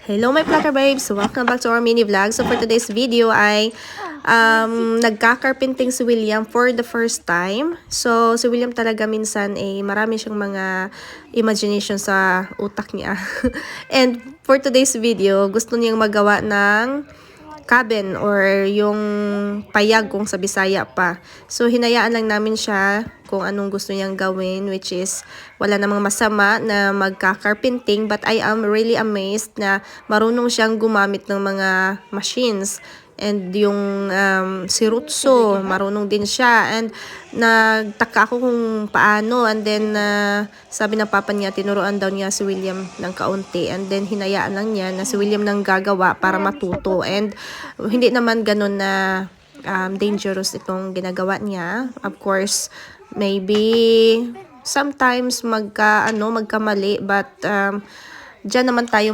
Hello my Flutter Babes! Welcome back to our mini vlog. So for today's video ay nagkakarpenting si William for the first time. So si William talaga minsan marami siyang mga imagination sa utak niya. And for today's video, gusto niyang magawa ng cabin or yung payag kung sa Bisaya pa. So hinayaan lang namin siya kung anong gusto niyang gawin, which is wala namang masama na magka-carpenting, but I am really amazed na marunong siyang gumamit ng mga machines. And yung si Rutso, marunong din siya. And nagtaka ako kung paano. And then sabi ng papa niya, tinuruan daw niya si William ng kaunti. And then hinayaan lang niya na si William nang gagawa para matuto. And hindi naman ganun na dangerous itong ginagawa niya. Of course, maybe sometimes magkamali, but diyan naman tayo